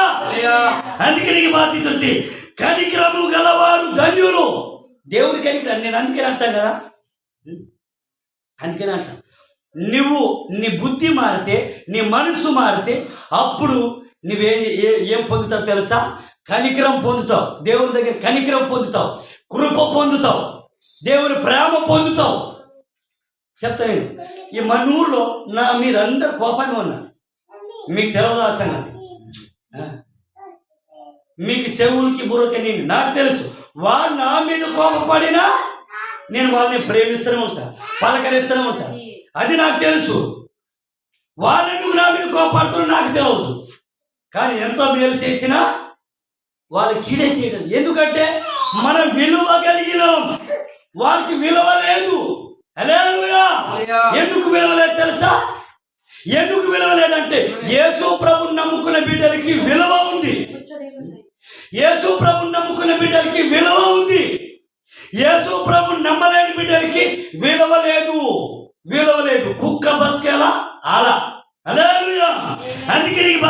[SPEAKER 1] అందుకే నీకు బాధ్యత ఉంది. కనికరము గలవారు ధన్యులు. దేవుని కనికరం నేను అందుకని అంటాను కదా, అందుకని అంటాను. నువ్వు నీ బుద్ధి మారితే, నీ మనసు మారితే అప్పుడు ఏం పొందుతావు తెలుసా? కనికరం పొందుతావు. దేవుని దగ్గర కనికరం పొందుతావు, కృప పొందుతావు, దేవుని ప్రేమ పొందుతావు. చెప్తాను, ఈ మన ఊళ్ళో మీరందరూ కోపంగా ఉన్నారు. మీకు తెలవదా సంగతి? మీకు చెవులకి బుర్రకి నేను నాకు తెలుసు. వాళ్ళు నా మీద కోపపడినా నేను వాళ్ళని ప్రేమిస్తూనే ఉంటాను, పలకరిస్తూనే ఉంటాను. అది నాకు తెలుసు. వాళ్ళెందుకు నా మీద కోపడుతున్నా నాకు తెలియదు. కానీ ఎంతో మేలు చేసినా వాళ్ళు కీడే చేయడం. ఎందుకంటే మనం విలువ కలిగినాం, వారికి విలువ లేదు. హల్లెలూయా. ఎందుకు విలువ లేదు తెలుసా? ఎందుకు విలువ లేదంటే యేసు ప్రభుని నమ్ముకున్న బిడ్డలకి విలువ ఉంది. యేసు ప్రభుని నమ్ముకున్న బిడ్డలకి విలువ ఉంది. యేసు ప్రభుని నమ్మలేని బిడ్డలకి విలువ లేదు. విలువ లేదు. కుక్క బతికేలా అలా. హల్లెలూయా. అందుకే నీకు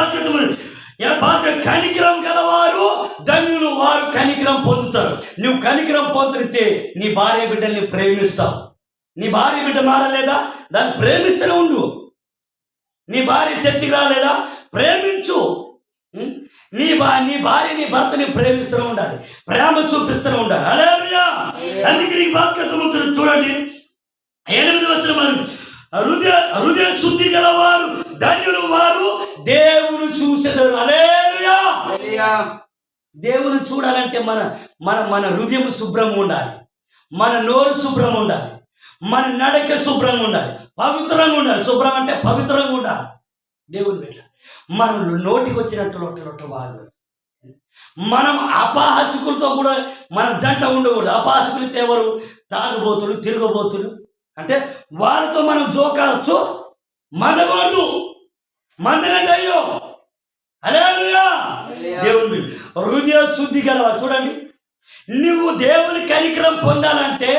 [SPEAKER 1] బాధ్యత కనికరం గలవారు ధన్యులు, వారు కనికరం పొందుతారు. నువ్వు కనికరం పొందితే నీ భార్య బిడ్డల్ని ప్రేమిస్తావు. నీ భార్య బిడ్డ మారలేదా, దాన్ని ప్రేమిస్తూనే ఉండు. నీ భార్య చర్చికి రాలేదా, ప్రేమించు. నీ భార్య నీ భర్తని ప్రేమిస్తూనే ఉండాలి, ప్రేమ చూపిస్తూనే ఉండాలి. హల్లెలూయా. అందుకే నీకు బాధ్యత ఉంటుంది. చూడండి 8వ వచనం, హృదయ శుద్ధి గలవారు ధన్యులు, వారు దేవుని చూసెదరు. హల్లెలూయా. దేవుని చూడాలంటే మన హృదయం శుభ్రంగా ఉండాలి, మన నోరు శుభ్రంగా ఉండాలి, మన నడక శుభ్రంగా ఉండాలి, పవిత్రంగా ఉండాలి. శుభ్రం అంటే పవిత్రంగా ఉండాలి. దేవుని బిడ్డ మన నోటికి వచ్చినట్టు లొట్ట బాగా. మనం అపహాసకులతో కూడా మన జంట ఉండకూడదు. అపహాసకులతో ఎవరు? తాగుబోతులు, తిరగబోతులు. అంటే వాళ్ళతో మనం జోకాచ్చు, మందకూడదు, మందనదయ్యో. హల్లెలూయా. దేవుని హృదయ శుద్ధి గలవా. చూడండి, నువ్వు దేవుని కనికరం పొందాలంటే,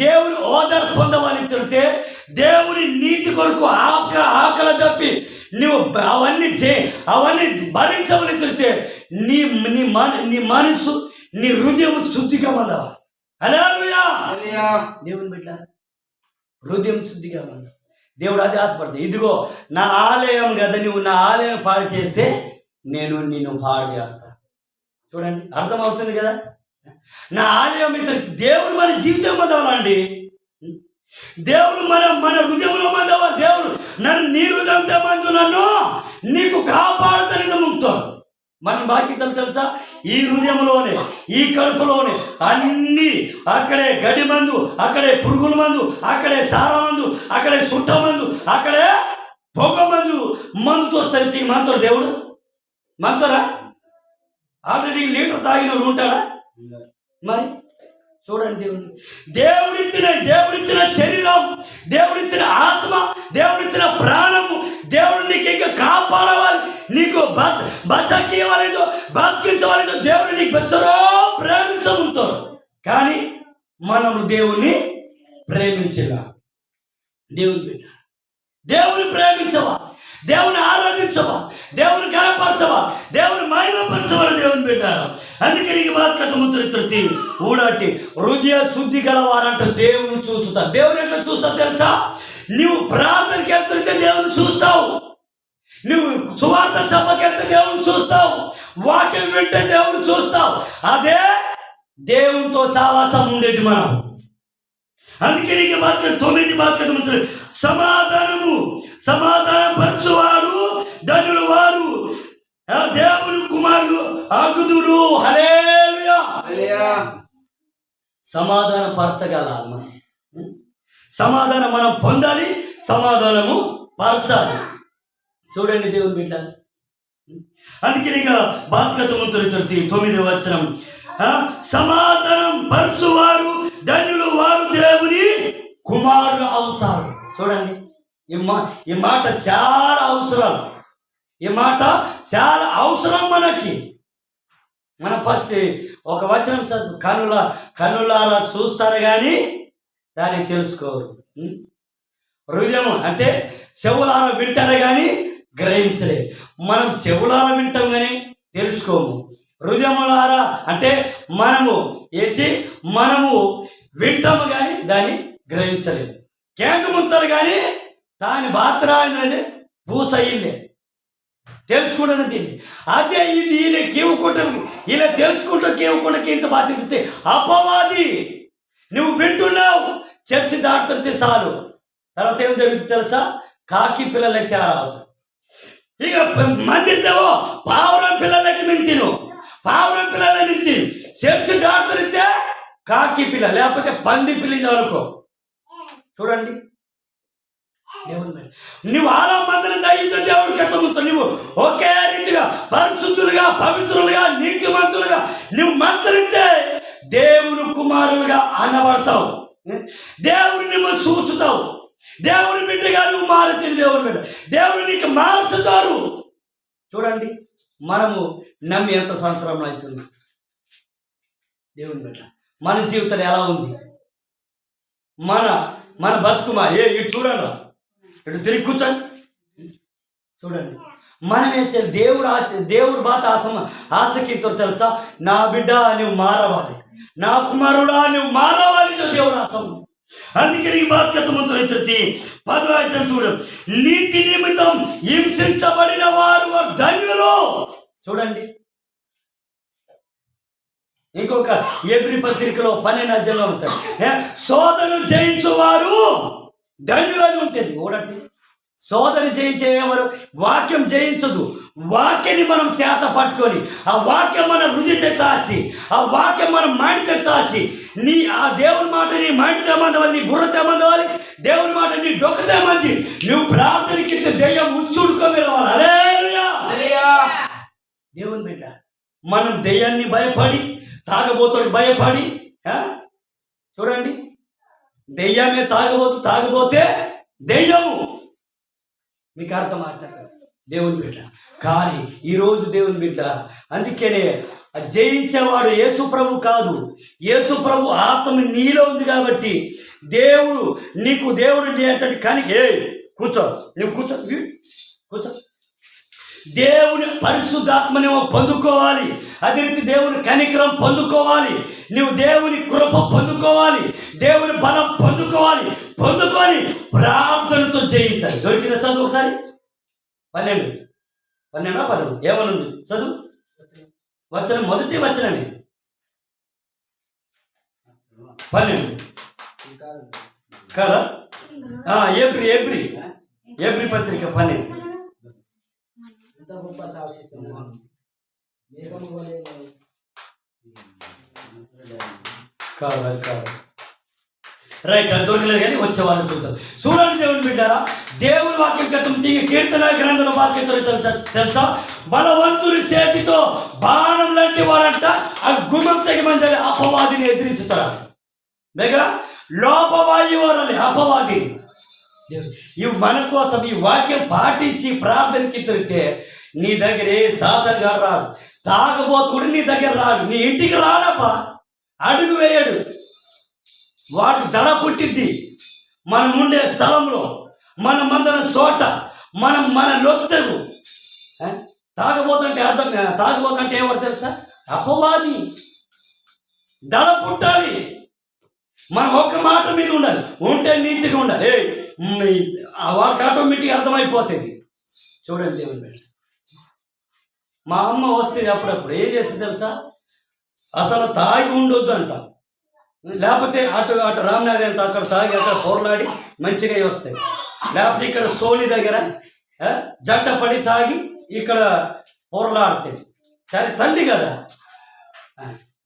[SPEAKER 1] దేవుని ఓదార్ పొందవని తెలితే, దేవుని నీతి కొరకు ఆకలి తప్పి నువ్వు అవన్నీ భరించవని తెలితే నీ మనసు, నీ హృదయం శుద్ధిగా పొందవా. హల్లెలూయా. దేవుని బిడ్డ హృదయం శుద్ధిగా పొంద. దేవుడు అది ఆశపడతాడు. ఇదిగో నా ఆలయం కదా, నువ్వు నా ఆలయం పాడు చేస్తే నేను నిన్ను పాడు చేస్తా. చూడండి, అర్థమవుతుంది కదా. నా ఆలయం ఇతనికి దేవుడు మన జీవితం మందవాలండి. దేవుడు మన హృదయంలో మందవాలి. దేవుడు నీ హృదయంతో మంచు నన్ను నీకు కాపాడుతాను నమ్ముతాడు. మన బాధ్యతలు తెలుసా? ఈ హృదయంలోనే, ఈ కడుపులోనే అన్నీ, అక్కడే గడి మందు, అక్కడే పురుగుల మందు, అక్కడే సారా మందు, అక్కడే సుట్ట మందు, అక్కడే పొగ మందుతో వస్తాయి. మంతోడు దేవుడు మంతోరా? ఆల్రెడీ లీటర్ తాగిన ఉంటాడా? మరి చూడండి, దేవుడిచ్చిన శరీరం, దేవుడిచ్చిన ఆత్మ, దేవుడిచ్చిన ప్రాణము, దేవుడు నీకు ఇంకా కాపాడవాలి, నీకు బతకివ్వాలేదో బతికించవాలేదో దేవుడు నీకు బెచ్చరో ప్రేమించముతారు. కానీ మనం దేవుణ్ణి ప్రేమించగా, దేవుని ప్రేమించవా, దేవుని ఆరాధించవా, దేవుని కనపరచవా, దేవుని మహిమపరచవని దేవుని పెట్టారు. అందుకే నీకు బాధ్యత ఊడాటి హృదయ శుద్ధి గలవారంట దేవుని చూస్తా. దేవుని ఎట్లా చూస్తా తెలుసా? నువ్వు ప్రార్థనకి వెళ్తుంటే దేవుని చూస్తావు, నువ్వు సువార్త సభకి వెళ్తే దేవుని చూస్తావు, వాక్యం వింటే దేవుని చూస్తావు. అదే దేవునితో సావాసం ఉండేది మనం. అందుకే నీకు బాధ్యత 9 బాధ్యత సమాధానపరచువారు ధన్యులు వారు దేవుని కుమారులు అగుదురు. హల్లెలూయా. సమాధానపరచగల సమాధానం మనం పొందాలి, సమాధానము పరచాలి. చూడండి దేవుని బిడ్డ. అందుకే ఇక బాధ్యత 9వ వచనం, సమాధానం పరచువారు ధన్యులు వారు దేవుని కుమారులు అవుతారు. చూడండి, ఈ మాట చాలా అవసరం. ఈ మాట చాలా అవసరం మనకి. మనం ఫస్ట్ ఒక వచనం చదువు, కన్నులారా చూస్తారు కానీ దాన్ని తెలుసుకోరు. హృదయం అంటే చెవులారా వింటారు కానీ గ్రహించలేదు. మనం చెవులారా వింటాం కానీ తెలుసుకోము. హృదయములారా అంటే మనము వింటాము కానీ దాన్ని గ్రహించలేదు. కేంద్రముంటారు కానీ దాని పాత్ర అనేది పూస ఇల్లే తెలుసుకుంటాను దీన్ని. అదే ఇది ఇలా కేవుకుంటాం, ఇలా తెలుసుకుంటూ కేవుకుంటకి ఇంత బాధ్యత. అపవాది నువ్వు వింటున్నావు, చర్చి దాటుతుంటే చాలు, తర్వాత ఏం జరుగుతుంది తెలుసా? కాకి పిల్లలకి అవుతావు. ఇక మందిరితేవో పావురం పిల్లలకి మింతిను, పావురం పిల్లలకి తిను. చర్చి దాటుతుంటే కాకి పిల్ల లేకపోతే పంది పిల్ల అనుకో. చూడండి, దేవుని నువ్వు 6 మందిని దయ్యంతో దేవుడు కట్టముస్తావు. నువ్వు ఒకే రీతిగా పరిశుద్ధులుగా, పవిత్రులుగా, నీతిమంతులుగా నువ్వు మంత్రిస్తే దేవుని కుమారులుగా అనబడతావు. దేవుని నువ్వు చూస్తావు. దేవుని బిడ్డగా నువ్వు మారుతుంది. దేవుని బిడ్డ దేవుడు నీకు మార్చుతారు. చూడండి, మనము నమ్మి ఎంత సంవత్సరంలో అవుతుంది? దేవుని బిడ్డ మన జీవితం ఎలా ఉంది? మన బతుకుమా ఇటు చూడండి, ఇటు తిరిగి కూర్చోండి. చూడండి, మనమే దేవుడు బాత ఆసక్తితో తెలుసా? నా బిడ్డ నువ్వు మారవాలి, నా కుమారుడా నువ్వు మారవాలి. దేవుడు ఆసం. అందుకే నీ బాధ్యత 10 చూడు, నీతి నిమిత్తం హింసించబడిన వారు ధన్యులు. చూడండి, ఇంకొక ఏప్రిల్ పత్రికలో 12వ అధ్యాయంలో ఉంటాడు, సోదరు జయించువారు ధన్యులని ఉంటుంది. చూడండి, సోదరు జయించేవారు వాక్యం జయించదు. వాక్యాన్ని మనం చేత పట్టుకొని ఆ వాక్యం మన హృదయతే తాసి, ఆ వాక్యం మన మైండ్తో తాసి, ఆ దేవుని మాట నీ మైండ్తో మందవాలి, నీ బుర్రతో మందవాలి, దేవుని మాట నీ డొక్కతే మంచి. నువ్వు ప్రార్థనకి దెయ్యం ఉచ్చుడుకోగలవాలి. హల్లెలూయా. దేవుని బిడ్డ, మనం దెయ్యాన్ని భయపడి, తాగబోతుడు భయపడి, చూడండి, దెయ్యమే తాగబోతే దెయ్యము. మీకు అర్థం మాట్లాడతారు దేవుని బిడ్డ. కానీ ఈరోజు దేవుని బిడ్డ, అందుకనే జయించేవాడు యేసు ప్రభు కాదు, యేసు ప్రభు ఆత్మ నీలో ఉంది. కాబట్టి దేవుడు ఏంటంటే కానీ కూర్చో, నువ్వు కూర్చో. దేవుని పరిశుద్ధాత్మనేమో పొందుకోవాలి, అదే రీతి దేవుని కనికరం పొందుకోవాలి, నువ్వు దేవుని కృప పొందుకోవాలి, దేవుని బలం పొందుకొని ప్రార్థనతో జయించాలి. దొరికిన చదువు ఒకసారి 12 ఏమనుంది చదువు? వచనం మొదటి వచనమే. 12 కదా? ఏప్రిల్ పత్రిక 12.
[SPEAKER 2] ఇంత గొప్ప సాక్షిస్తున్నాను మేఘము వలె
[SPEAKER 1] కాదు రైట్, అది దొరకలేదు కానీ వచ్చే వాళ్ళని చూద్దాం. చూడండి దేవుని బిడ్డారా, దేవుని వాక్యం క్రితం కీర్తన గ్రంథంలో వాక్యం తెలుసా? బలవంతుని చేతితో బాణం లాంటి వారంట ఆ గుమ్మం తెగమంది అపవాదిని ఎదిరించుతారు. దగ్గర లోపవాయి వారని అపవాది. ఇవి మన కోసం ఈ వాక్యం పాటించి ప్రార్థనకి తిరిగితే నీ దగ్గర ఏ సాధన రాడు, తాగబోతుడు నీ దగ్గర రాడు, నీ ఇంటికి రాడప్పా, అడుగు వేయడు. వాటి దడ పుట్టిద్ది మనం ఉండే స్థలంలో, మనం అందరం చోట, మన లొత్తగు. తాగబోతుంటే అర్థం, తాగబోతుంటే ఏమో తెలుసా? అపవాది. దడ పుట్టాలి, మనం ఒక్క మాట మీద ఉండాలి, ఉంటే నీతిగా ఉండాలి. వాళ్ళకి ఆటోమేటిక్గా అర్థమైపోతుంది. చూడండి దేవుని, మా అమ్మ వస్తే అప్పుడప్పుడు ఏం చేస్తుంది తెలుసా? అసలు తాగి ఉండొద్దు అంట, లేకపోతే అటు రామనగర్ వెళ్తా, అక్కడ తాగి అక్కడ పోర్లాడి మంచిగా వస్తాయి. లేకపోతే ఇక్కడ సోని దగ్గర జంట పడి తాగి ఇక్కడ పోర్లాడుతుంది. సరే తల్లి కదా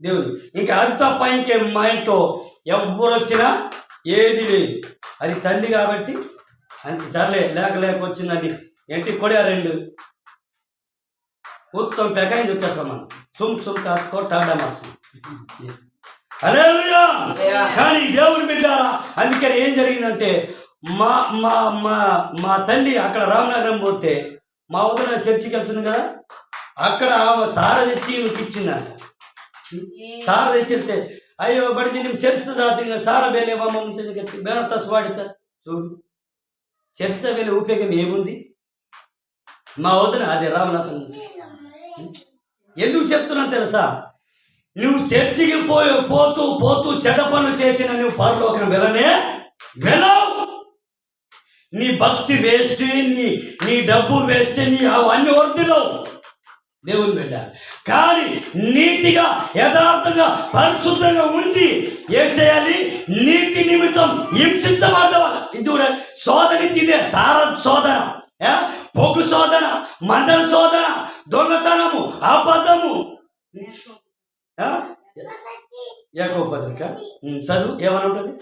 [SPEAKER 1] దేవుని, ఇంకా అది తప్ప ఇంకే మా ఇంట్లో ఎవరు వచ్చినా ఏది లేదు, అది తల్లి కాబట్టి అంతే. సర్లే లేక వచ్చిందని ఇంటికి కొడా 2 ఉత్తమ పెకాయి దుఃఖేస్తాం మనం, సుమ్ కాసుకో టాడా మాసం. హల్లెలూయా. కానీ దేవుని బిడ్డారా, అందుకని ఏం జరిగిందంటే మా మా మా మా తల్లి అక్కడ రామనగరం పోతే మా వదిన చర్చికి వెళ్తుంది కదా, అక్కడ సార తెచ్చి ఈమెకి ఇచ్చిందంట. సార తెచ్చితే అయ్యో బడికి ನೀವು ಚರ್ಚ್ದ ಸಾರ ಬೇಲೆ ಬೇರೆ వాడిత చూడు, చర్చితో వెళ్ళే ఉపయోగం ఏముంది? మా వదిన అదే రామనాథన్. ఎందుకు చెప్తున్నాను తెలుసా? నువ్వు చర్చికి పోతూ చెడ్డ పనులు చేసిన నువ్వు పరలోకం వెళ్ళవు. నీ భక్తి వేస్ట్, నీ డబ్బు వేస్ట్, అవన్నీ వర్దిలవు దేవుని బిడ్డ. కానీ నీతిగా యథార్థంగా పరిశుద్ధంగా ఉంచి ఏం చేయాలి? నీతి నిమిత్తం హింసించబడ్డ ఇది కూడా శోధన, ఇదే సార శోధన, పొగ్గు శోధన, మందల శోధన, దొంగతనము, అబద్ధము. యాకోబు పత్రిక చదువు ఏమని ఉంటుంది?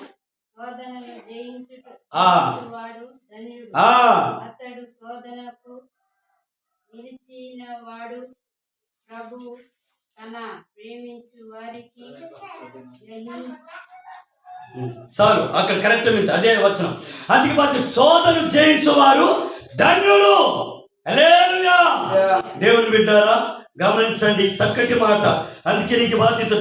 [SPEAKER 3] నిలిచినవాడు ప్రభు తన ప్రేమించు వారికి
[SPEAKER 1] చాలు, అక్కడ కరెక్ట్ మీద అదే వచనం. అందుకే మాకు శోధన జయించువారు ధన్యులు. హల్లెలూయా. దేవుని బిడ్డారా గమనించండి, చక్కటి మాట. అందుకే నీకు బాధ్యత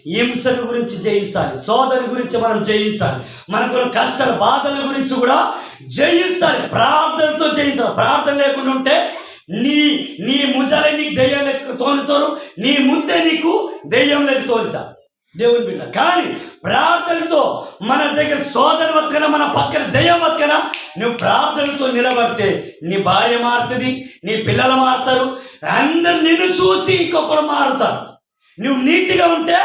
[SPEAKER 1] హింసను గురించి జయించాలి, శోధన గురించి మనం జయించాలి, మనకు కష్టాల బాధల గురించి కూడా జయించాలి, ప్రార్థనతో జయించాలి. ప్రార్థన లేకుండా ఉంటే నీ ముజాలే నీకు దెయ్యం లెక్క తోలుతారు, నీ ముందే నీకు దెయ్యం లెక్క తోలుతారు దేవుని బిడ్డ. కానీ ప్రార్థనతో మన దగ్గర శోధన వక్కన, మన పక్కన దెయ్యం వక్కన నువ్వు ప్రార్థనతో నిలబడితే నీ భార్య మారుతుంది, నీ పిల్లలు మారుతారు, అందరు నిన్ను చూసి ఇంకొకరు మారుతారు. నువ్వు నీతిగా ఉంటే,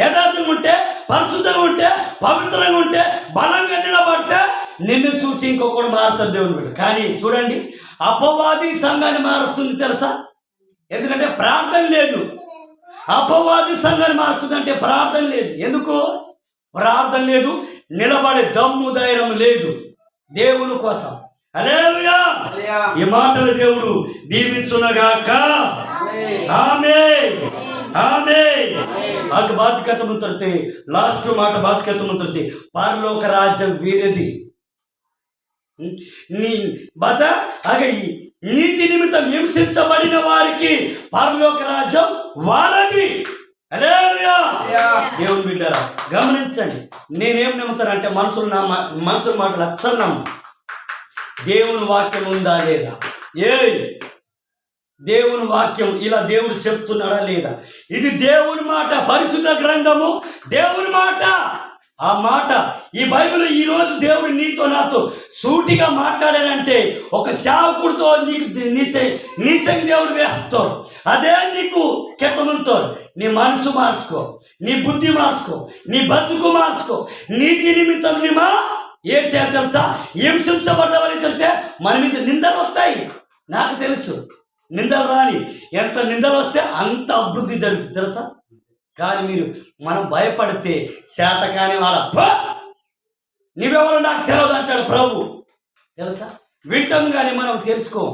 [SPEAKER 1] యథార్థంగా ఉంటే, పరిశుద్ధంగా ఉంటే, పవిత్రంగా ఉంటే, బలంగా నిలబడితే నిన్ను చూసి ఇంకొకరు మారుతారు దేవుని బిడ్డ. కానీ చూడండి, అపవాది సంఘాన్ని మారుస్తుంది తెలుసా? ఎందుకంటే ప్రార్థన లేదు. అపవాది సంఘాన్ని మారుస్తుందంటే ప్రార్థన లేదు. ఎందుకు ప్రార్థన లేదు? నిలబడే దమ్ము ధైర్యం లేదు దేవుని కోసం. హల్లెలూయా. ఈ మాటలు దేవుడు దీవించునగాక. ఆమేన్, ఆమేన్. ఆకు బాధ్యత ముంతర్తే లాస్ట్ మాట బాధ్యత ముంతర్తే పరలోక రాజ్యం వీరిది. నీతి నిమిత్తం హింసించబడిన వారికి పరలోక రాజ్యం వారది. హల్లెలూయా. దేవుని బిడ్డరా గమనించండి, నేనేం నమ్ముతానంటే మనుషుల మాటలు అక్షరం నమ్మ. దేవుని వాక్యం ఉందా లేదా? దేవుని వాక్యం ఇలా దేవుడు చెప్తున్నాడా లేదా? ఇది దేవుని మాట, పరిశుద్ధ గ్రంథము దేవుని మాట. ఆ మాట ఈ బైబిల్ ఈ రోజు దేవుడు నీతో నాతో సూటిగా మాట్లాడానంటే ఒక సేవకుడితో నీకు నీసం దేవుడు వేస్తారు. అదే నీకు కెతముతో నీ మనసు మార్చుకో, నీ బుద్ధి మార్చుకో, నీ బతుకు మార్చుకో. నీతి నిమిత్తం నిమా ఏం చేయాలి తెలుసా? హింసించబడ్డవని తెలితే మన మీద నిందలు వస్తాయి. నాకు తెలుసు నిందలు రాని, ఎంత నిందలు వస్తే అంత అభివృద్ధి జరుగుతుంది తెలుసా. కానీ మనం భయపడితే చేత కాని వాడ నీవెవరో నాకు తెలియదు అంటాడు ప్రభు తెలుసా. వింటాం కానీ మనం తెలుసుకోము.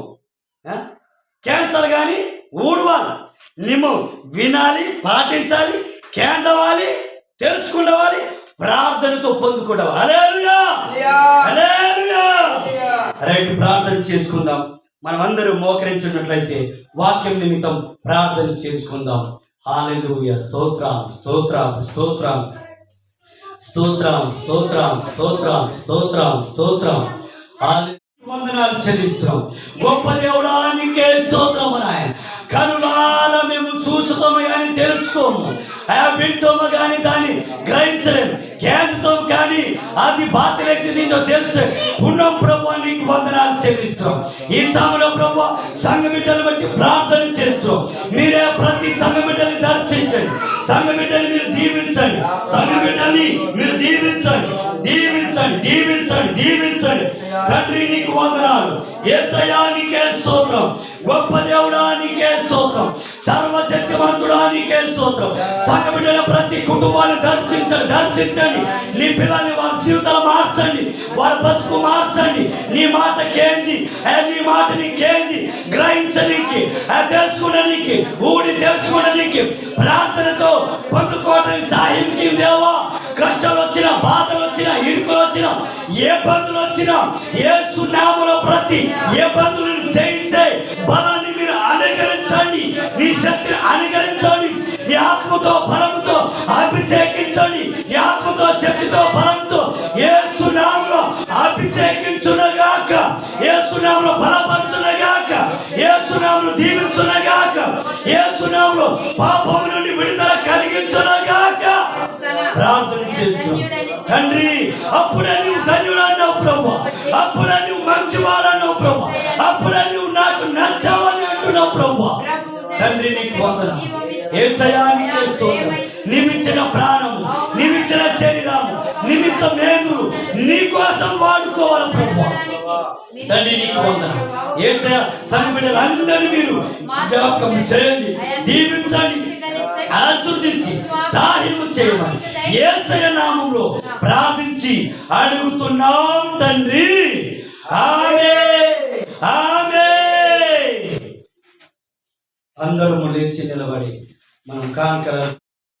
[SPEAKER 1] క్యాన్సర్ కానీ ఊడవాలి, నిమ్ము వినాలి, పాటించాలి, కేంద్రవాలి, తెలుసుకుండవాలి, ప్రార్థనతో పొందుకోవాలి. హల్లెలూయా హల్లెలూయా. రైట్, ప్రార్థన చేసుకుందాం. మనమందరూ మోకరించినట్లయితే వాక్యం నిమిత్తం ప్రార్థన చేసుకుందాం. హల్లెలూయా. స్తోత్రం స్తోత్రం స్తోత్రం స్తోత్రం స్తోత్రం స్తోత్రం స్తోత్రం స్తోత్రం. వందనాలు చెల్లిస్తున్నాం. గొప్ప దేవుడానికే స్తోత్రము నాయన. కనులార మేము చూసుతాము కానీ తెలుసుకోము, వింటాము కానీ దాన్ని గ్రహించలేము, కేంద్రతం కానీ అది బాధ వ్యక్తి దీంతో తెలుసు. పుణ్యం ప్రభు నీకు వందనాలు చెల్లిస్తున్నాం. ఈ సమయంలో ప్రభు సంఘ బిడ్డలు బట్టి ప్రార్థన చేస్తున్నాం. మీరే ప్రతి సంఘ బిడ్డని దర్శించండి, సంఘ బిడ్డని మీరు దీవించండి, సంఘ బిడ్డని మీరు దీవించండి, దీవించండి, దీవించండి, దీవించండి. తండ్రి నీకు వందనాలు. యేసయ్యా నీకే స్తోత్రం. గొప్ప దేవుడా నీకే స్తోత్రం. సర్వశక్తిమంతుడా నీకే స్తోత్రం. సంఘ బిడ్డల ప్రతి కుటుంబాన్ని దర్శించండి. నీ పిల్లల్ని వారి జీవితాలు మార్చండి, వారి బతుకు మార్చండి. నీ మాట కేంచి, నీ మాటని కేంచి గ్రహించడానికి, తెలుసుకోవడానికి, తెలుసుకోవడానికి, ప్రార్థనతో పొందుకోవడానికి సాహిత్యం దేవా. కష్టాలు వచ్చినా, బాధలు వచ్చినా, ఇరుకులు వచ్చినా, ఏ బంధులు వచ్చినా యేసు నామములో ప్రతి ఏ బంధువులను జయించే బలాన్ని మీరు అనుగ్రహించండి. నీ శక్తిని అనుగ్రహించండి. నీ ఆత్మతో బలంతో అభిషేకించండి. నీ ఆత్మతో శక్తితో బలంతో యేసు నామములో అభిషేకించునగాక, యేసు నామములో బలపరచునగాక, యేసు నామములో దీవించునగాక, యేసు నామములో పాపము నుండి విడుదల కలిగించునగాక. ప్రార్థన చేస్తున్నాం తండ్రి. అప్పుడే నువ్వు ధన్యుడన్నావు ప్రభు, అప్పుడే నువ్వు మంచివాడన్నావు ప్రభు, అప్పుడే నువ్వు నాకు నచ్చావని అంటున్నావు ప్రభు. తండ్రి నీకు వందనాలు. యేసయ్యా నీకే స్తోత్రం. నీవిచ్చిన ప్రాణము, నీవిచ్చిన శరీరము నిమిత్త మేలు నీ కోసం వాడుకోవాలి ప్రభు. తండ్రి నీకు వందనాలు. యేసయ్యా సంఘ బిడ్డలందరినీ మీరు జ్ఞాపకం చేయండి, దీవించండి, ఆశీర్వదించి సహాయం చేయమని యేసయ్య నామములో ప్రార్థించి అడుగుతున్నాం తండ్రి. ఆమేన్ ఆమేన్. అందరూ లేచి నిలబడి మనం కానుకల